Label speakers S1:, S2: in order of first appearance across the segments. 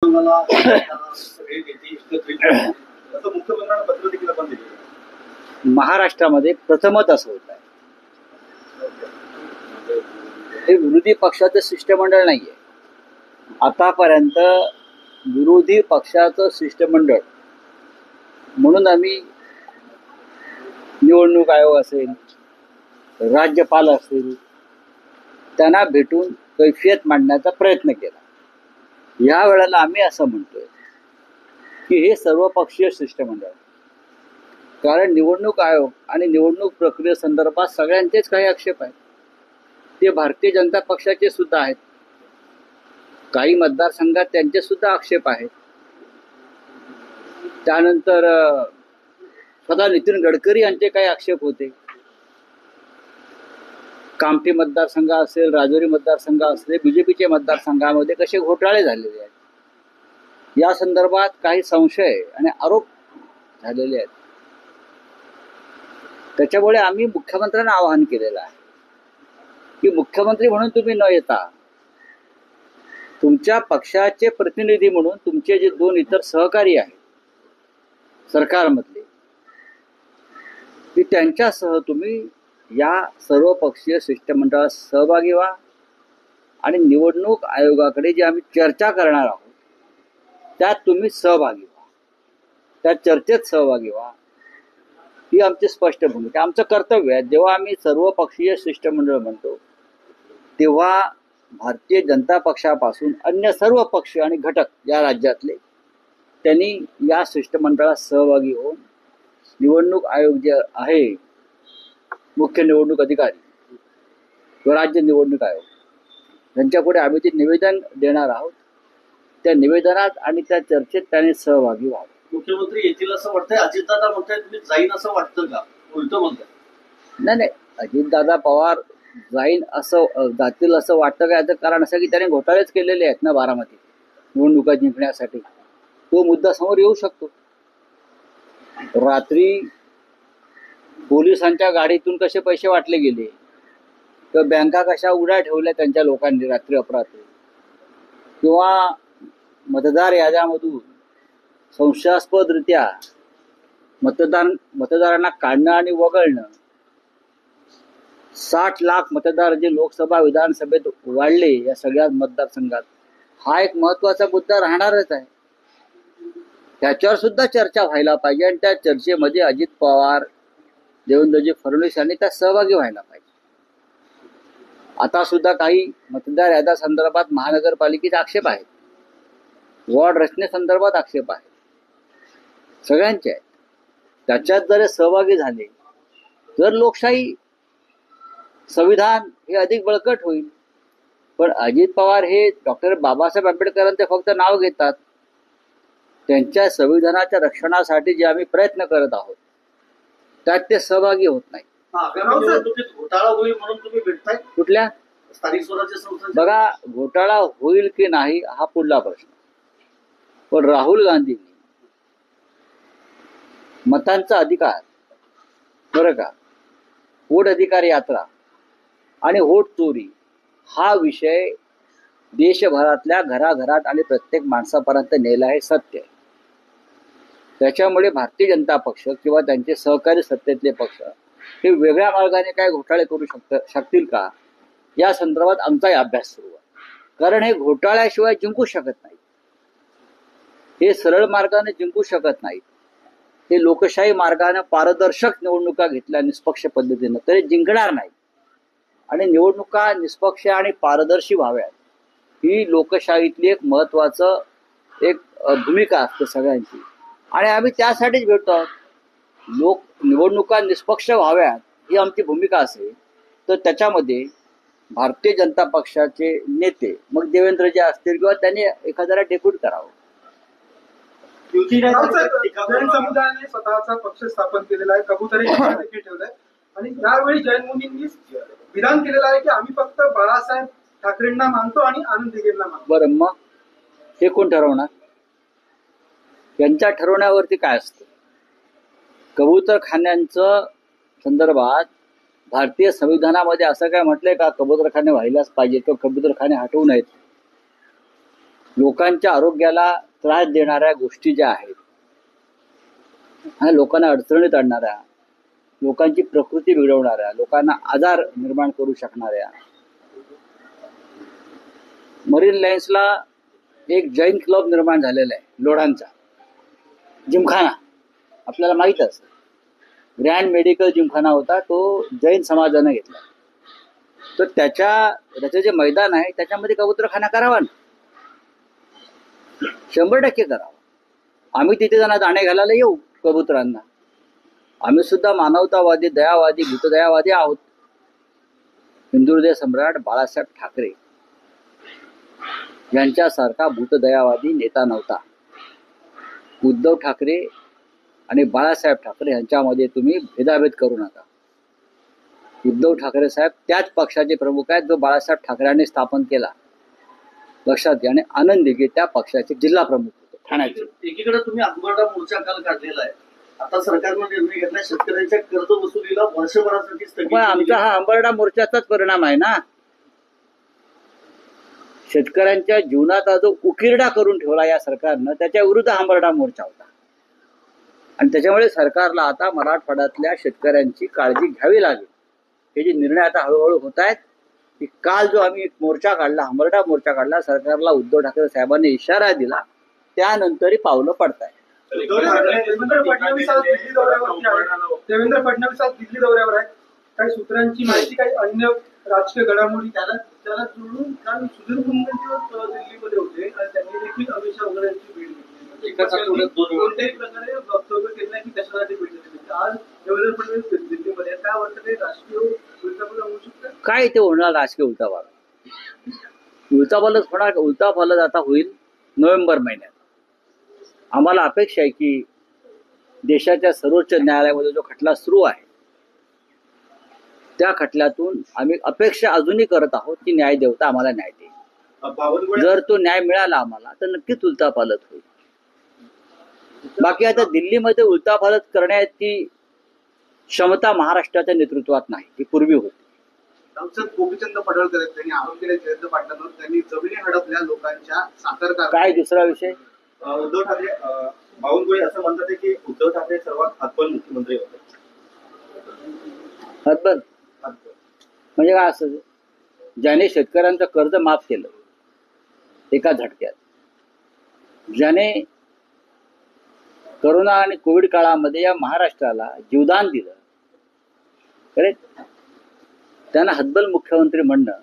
S1: मला सगळे नेते एकत्रित असं मुख्यमंत्र्यांना पत्र देखील आपण दिलं.
S2: महाराष्ट्रामध्ये प्रथमच असं होत आहे. हे विरोधी पक्षाचं शिष्टमंडळ नाहीये. आतापर्यंत विरोधी पक्षाचं शिष्टमंडळ म्हणून आम्ही निवडणूक आयोग असेल, राज्यपाल असेल, त्यांना भेटून कैफियत मांडण्याचा प्रयत्न केला. या वेळेला आम्ही असं म्हणतोय की हे सर्वपक्षीय शिष्टमंडळ, कारण निवडणूक आयोग आणि निवडणूक प्रक्रियेसंदर्भात सगळ्यांचेच काही आक्षेप आहेत. ते भारतीय जनता पक्षाचे सुद्धा आहेत. काही मतदारसंघात त्यांचे सुद्धा आक्षेप आहेत. त्यानंतर स्वतः नितीन गडकरी यांचे काही आक्षेप होते. कामठी मतदारसंघ असेल, राजौरी मतदारसंघ असेल, बीजेपीचे मतदारसंघामध्ये कसे घोटाळे झालेले आहेत, या संदर्भात काही संशय आणि आरोप झालेले आहेत. त्याच्यामुळे आम्ही मुख्यमंत्र्यांना आवाहन केलेलं आहे की मुख्यमंत्री म्हणून तुम्ही न येता तुमच्या पक्षाचे प्रतिनिधी म्हणून तुमचे जे दोन इतर सहकारी आहेत सरकारमधले, की त्यांच्यासह तुम्ही या सर्वपक्षीय शिष्टमंडळात सहभागी व्हा आणि निवडणूक आयोगाकडे जे आम्ही चर्चा करणार आहोत त्यात तुम्ही सहभागी व्हा, त्या चर्चेत सहभागी व्हा. ही आमची स्पष्ट भूमिका, आमचं कर्तव्य आहे. जेव्हा आम्ही सर्वपक्षीय शिष्टमंडळ म्हणतो तेव्हा भारतीय जनता पक्षापासून अन्य सर्व पक्ष आणि घटक या राज्यातले त्यांनी या शिष्टमंडळात सहभागी होऊन निवडणूक आयोग जे आहे, मुख्य निवडणूक अधिकारी व राज्य निवडणूक आयोग यांच्यापुढे आम्ही ते निवेदन देणार आहोत. त्या निवेदनात आणि त्या चर्चेत त्यांनी सहभागी व्हावं.
S1: मुख्यमंत्री येतील असं वाटतंय. अजितदादा म्हणताय तुम्ही जाईन असं वाटतं का? उलट म्हणताय.
S2: नाही, अजितदादा पवार जातील असं वाटतं का? याचं कारण असं की त्याने घोटाळेच केलेले आहेत ना बारामती निवडणुका जिंकण्यासाठी. तो मुद्दा समोर येऊ शकतो. रात्री पोलिसांच्या गाडीतून कसे पैसे वाटले गेले, तर बँका कशा उघड्या ठेवल्या त्यांच्या लोकांनी रात्री अपरात्री, किंवा मतदार याद्यामधून संशयास्पदरित्या मतदारांना काढणं आणि वगळणं, 60 लाख मतदार जे लोकसभा विधानसभेत वाढले या सगळ्या मतदारसंघात, हा एक महत्वाचा मुद्दा राहणारच आहे. त्याच्यावर सुद्धा चर्चा व्हायला पाहिजे आणि त्या चर्चेमध्ये अजित पवार, देवेंद्रजी फडणवीस यांनी त्यात सहभागी व्हायला पाहिजे. आता सुद्धा काही मतदार याद्या संदर्भात महानगरपालिकेचे आक्षेप आहेत, वॉर्ड रचनेसंदर्भात आक्षेप आहेत, सगळ्यांचे आहेत. त्याच्यात जर सहभागी झाले तर लोकशाही, संविधान हे अधिक बळकट होईल. पण अजित पवार हे डॉक्टर बाबासाहेब आंबेडकरांचे फक्त नाव घेतात. त्यांच्या संविधानाच्या रक्षणासाठी जे आम्ही प्रयत्न करत आहोत त्यात ते सहभागी होत नाही.
S1: घोटाळा होईल म्हणून तुम्ही भेटताय
S2: कुठल्या
S1: स्थानिक स्वराज्य संस्था?
S2: बघा, घोटाळा होईल की नाही हा पुढला प्रश्न. पण राहुल गांधींनी मतांचा अधिकार, बरं का, वोट अधिकार यात्रा आणि वोट चोरी हा विषय देशभरातल्या घराघरात आणि प्रत्येक माणसापर्यंत नेला हे सत्य आहे. त्याच्यामुळे भारतीय जनता पक्ष किंवा त्यांचे सहकारी सत्तेतले पक्ष हे वेगळ्या मार्गाने काय घोटाळे करू शकतील का, या संदर्भात आमचाही अभ्यास सुरू आहे. कारण हे घोटाळ्याशिवाय जिंकू शकत नाही, हे सरळ मार्गाने जिंकू शकत नाही. हे लोकशाही मार्गाने पारदर्शक निवडणुका घेतल्या निष्पक्ष पद्धतीनं तरी जिंकणार नाही. आणि निवडणुका निष्पक्ष आणि पारदर्शी व्हाव्यात ही लोकशाहीतली एक महत्वाचं भूमिका असते सगळ्यांची, आणि आम्ही त्यासाठीच भेटतो आहोत. निवडणुका निष्पक्ष व्हाव्यात ही आमची भूमिका असेल तर त्याच्यामध्ये भारतीय जनता पक्षाचे नेते, मग देवेंद्रजी असतील किंवा त्यांनी एखाद्याला डेप्यूट करावं.
S3: समुदायाने स्वतःचा पक्ष स्थापन केलेला आहे, कबुतरी देखील ठेवलाय, आणि यावेळी जयंत मोदींनी विधान केलेलं आहे की आम्ही फक्त बाळासाहेब ठाकरेंना मानतो आणि आनंद दिघेंना मानतो.
S2: बरं, मग हे कोण ठरवणार? त्यांच्या ठरवण्यावरती काय असतं? कबूतरखान्यांचं संदर्भात भारतीय संविधानामध्ये असं काय म्हटलंय का कबूतरखाने व्हायलाच पाहिजे किंवा कबूतरखाने हटवू नयेत? लोकांच्या आरोग्याला त्रास देणाऱ्या गोष्टी ज्या आहेत आणि लोकांना अडचणीत आणणाऱ्या, लोकांची प्रकृती बिघडवणाऱ्या, लोकांना आजार निर्माण करू शकणाऱ्या, मरीन लाईन्सला एक जैन क्लब निर्माण झालेला आहे लोढांचा, जिमखाना आपल्याला माहित असतं. ग्रँड मेडिकल जिमखाना होता, तो जैन समाजाने घेतला. तर त्याचं जे मैदान आहे त्याच्यामध्ये कबूतरखाना करावा ना, 100% करावा. आम्ही तिथे जाणार दाणे घालायला येऊ कबुतरांना. आम्ही सुद्धा मानवतावादी, दयावादी, भूतदयावादी आहोत. हिंदुहृदय सम्राट बाळासाहेब ठाकरे यांच्यासारखा भूतदयावादी नेता नव्हता. उद्धव ठाकरे आणि बाळासाहेब ठाकरे यांच्यामध्ये तुम्ही भेदाभेद करू नका. उद्धव ठाकरे साहेब त्याच पक्षाचे प्रमुख आहेत जो बाळासाहेब ठाकरेंनी स्थापन केला, लक्षात घ्या. आणि आनंद दिघे त्या पक्षाचे जिल्हा प्रमुख होते ठाण्याचे.
S1: एकीकडे तुम्ही आंबरडा मोर्चा काल काढलेला आहे, आता सरकारनं निर्णय घेतला शेतकऱ्यांच्या कर्ज वसुलीला वर्षभरासाठी स्थगिती.
S2: पण आमचा हा आंबरडा मोर्चाचाच परिणाम आहे ना. शेतकऱ्यांच्या जीवनाचा जो उकिरडा करून ठेवला या सरकारनं, त्याच्या विरुद्ध आंबरडा मोर्चा होता. आणि त्याच्यामुळे सरकारला आता मराठवाड्यातल्या शेतकऱ्यांची काळजी घ्यावी लागेल. हे जे निर्णय आता हळूहळू होत आहेत, की काल जो आम्ही एक मोर्चा काढला, आंबरडा मोर्चा काढला, सरकारला उद्धव ठाकरे साहेबांनी इशारा दिला, त्यानंतरही पावलं पडतायत.
S3: देवेंद्र फडणवीस आज दिल्ली दौऱ्यावरती आहेत. देवेंद्र फडणवीस आज दिल्ली दौऱ्यावर आहेत. काही सूत्रांची माहिती, काही अन्य राजकीय घडामोडी त्याला जोडून काल सुधीर मुनगंटीवार दिल्लीमध्ये होते आणि त्यांनी देखील अमित शाह वगैरे यांची भेट घेतली. एकाच आठवड्यात कोणत्याही प्रकारे वक्तव्य केलं नाही की कशासाठी भेट घेतली. आज देवेंद्र फडणवीस दिल्लीमध्ये काय वाटतं, काही राजकीय उलटापालट होऊ शकतं?
S2: काय ते होणार राजकीय उलटापालट? उलटापालट होणार. उलटापालट आता होईल नोव्हेंबर महिन्यात. आम्हाला अपेक्षा आहे की देशाच्या सर्वोच्च न्यायालयामध्ये जो खटला सुरू आहे त्या खटल्यातून आम्ही अपेक्षा अजूनही करत आहोत की न्यायदेवता आम्हाला न्याय देईल. जर तो न्याय मिळाला आम्हाला तर नक्कीच उलटापालट होईल. बाकी आता दिल्लीमध्ये उलटापालट करण्याची क्षमता महाराष्ट्राच्या नेतृत्वात नाही, ती पूर्वी होती.
S1: सांसद गोपीचंद पडळकर त्यांनी आरोप केले जयंत पाटलांवर, त्यांनी जमिनी हडपल्या लोकांच्या साखर
S2: काय दुसरा विषय?
S1: उद्धव ठाकरे बावनकुळे असं म्हणतात की उद्धव ठाकरे सर्वात हातबल मुख्यमंत्री होते.
S2: हातबल म्हणजे काय असं? ज्याने शेतकऱ्यांचं कर्ज माफ केलं एका झटक्यात, ज्याने करोना आणि कोविड काळामध्ये या महाराष्ट्राला जीवदान दिलं, करेक्ट, त्यांना हतबल मुख्यमंत्री म्हणणं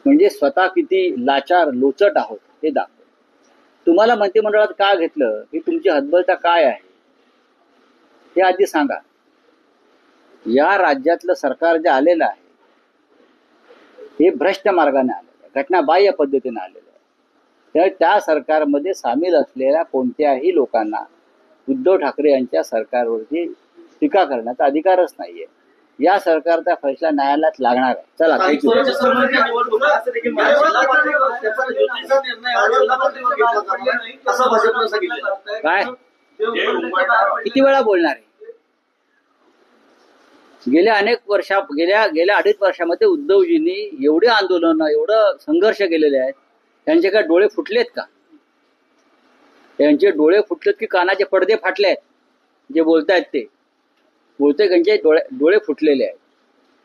S2: म्हणजे स्वतः किती लाचार लोचट आहोत हे दाखवतं. तुम्हाला मंत्रिमंडळात का घेतलं, ही तुमची हतबलता काय आहे हे आधी सांगा. या राज्यातलं सरकार जे आलेलं आहे हे भ्रष्ट मार्गाने आलेलं आहे, घटनाबाह्य पद्धतीने आलेलं आहे. त्यामुळे त्या सरकारमध्ये सामील असलेल्या कोणत्याही लोकांना उद्धव ठाकरे यांच्या सरकारवरती टीका करण्याचा अधिकारच नाहीये. या सरकारचा फैसला न्यायालयात लागणार आहे. चला, काय किती वेळा बोलणार आहे? गेल्या गेल्या 2.5 वर्षामध्ये उद्धवजींनी एवढे आंदोलन, एवढं संघर्ष केलेले आहेत. त्यांचे काय डोळे फुटलेत का? त्यांचे डोळे फुटलेत की कानाचे पडदे फाटले आहेत? जे बोलतायत ते बोलते त्यांचे डोळे फुटलेले आहेत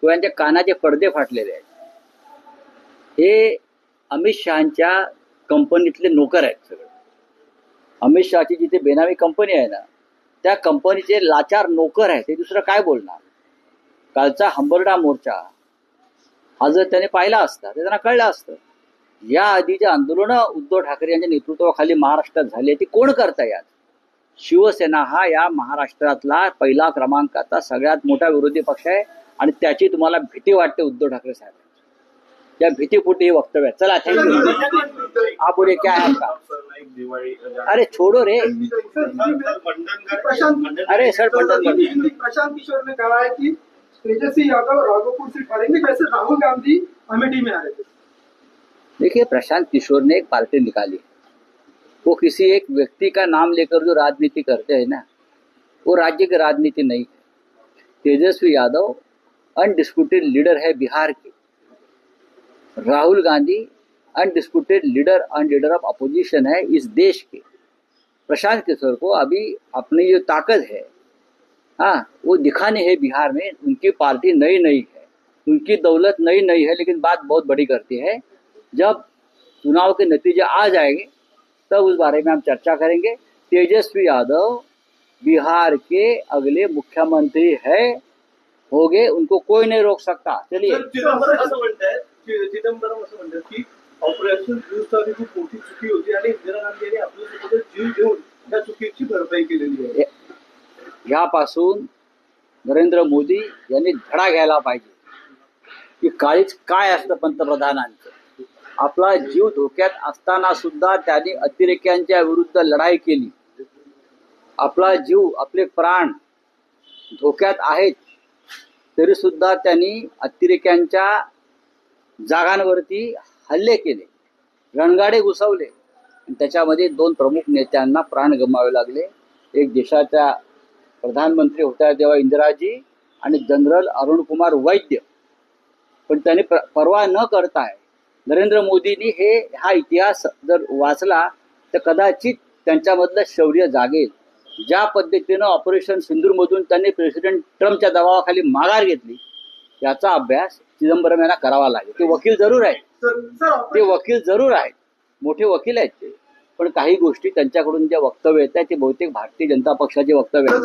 S2: किंवा त्यांच्या कानाचे पडदे फाटलेले आहेत. हे अमित शहाच्या कंपनीतले नोकर आहेत सगळे. अमित शहाची जिथे बेनामी कंपनी आहे ना, त्या कंपनीचे लाचार नोकर आहेत. ते दुसरं काय बोलणार? कालचा हंबरडा मोर्चा हा जर त्याने पाहिला असता तर त्यांना कळलं असतं. या आधीचे आंदोलनं उद्धव ठाकरे यांच्या नेतृत्वाखाली महाराष्ट्रात झाली, ती कोण करताय? आज शिवसेना हा या महाराष्ट्रातला पहिला क्रमांकाचा सगळ्यात मोठा विरोधी पक्ष आहे आणि त्याची तुम्हाला भीती वाटते उद्धव ठाकरे साहेबांची. त्या भीतीपोटी हे वक्तव्य. चला, थँक्यू. आप बोले क्या है आपका? अरे छोड़ो रे. अरे सर,
S3: प्रशांत किशोर ने कहा है कि तेजस्वी यादव राघोपुर से हारेंगे जैसे राहुल गांधी अमेठी में आ रहे थे.
S2: देखिए, प्रशांत किशोर ने एक पार्टी निकाली. वो किसी एक व्यक्ति का नाम लेकर जो राजनीति करते हैं ना, वो राज्य की राजनीति नहीं है. तेजस्वी यादव अनडिस्प्यूटेड लीडर है बिहार के. Rahul Gandhi undisputed leader of opposition है इस देश के। प्रशांत किशोर को अभी अपनी जो ताकत है हाँ वो दिखानी है बिहार में। उनकी पार्टी नई नई है, उनकी दौलत नई नई है, लेकिन बात बहुत बड़ी करती है। जब चुनाव के नतीजे आ जाएंगे तब उस बारे में हम चर्चा करेंगे। तेजस्वी यादव बिहार के अगले मुख्यमंत्री है, होंगे, उनको कोई नहीं रोक सकता। चलिए
S1: चिदंबरम असं म्हणतात की ऑपरेशन ब्लू स्टार ही खूप मोठी चुकी होती आणि इंदिरा गांधी यांनी आपल्यासोबत जीव घेऊन त्या चुकीची भरपाई केलेली आहे।
S2: यापासून नरेंद्र मोदी यांनी धडा घ्यायला पाहिजे की काळीच काय असतं पंतप्रधानांचं। आपला जीव धोक्यात असताना सुद्धा त्यांनी अतिरेक्यांच्या विरुद्ध लढाई केली। आपला जीव, आपले प्राण धोक्यात आहेत तरी सुद्धा त्यांनी अतिरेक्यांच्या जागांवरती हल्ले केले, रणगाडे घुसवले आणि त्याच्यामध्ये 2 प्रमुख नेत्यांना प्राण गमावे लागले। एक देशाच्या प्रधानमंत्री होत्या तेव्हा इंदिराजी आणि जनरल अरुण कुमार वैद्य। पण त्यांनी परवा न करताय नरेंद्र मोदींनी हा इतिहास जर वाचला तर कदाचित त्यांच्यामधलं शौर्य जागेल। ज्या पद्धतीनं ऑपरेशन सिंदूरमधून त्यांनी प्रेसिडेंट ट्रम्पच्या दबावाखाली माघार घेतली याचा अभ्यास चिदंबरम यांना करावा लागेल। ते वकील जरूर आहेत, मोठे वकील आहेत ते, पण काही गोष्टी त्यांच्याकडून ज्या वक्तव्य येत आहेत ते बहुतेक भारतीय जनता पक्षाचे वक्तव्य आहेत।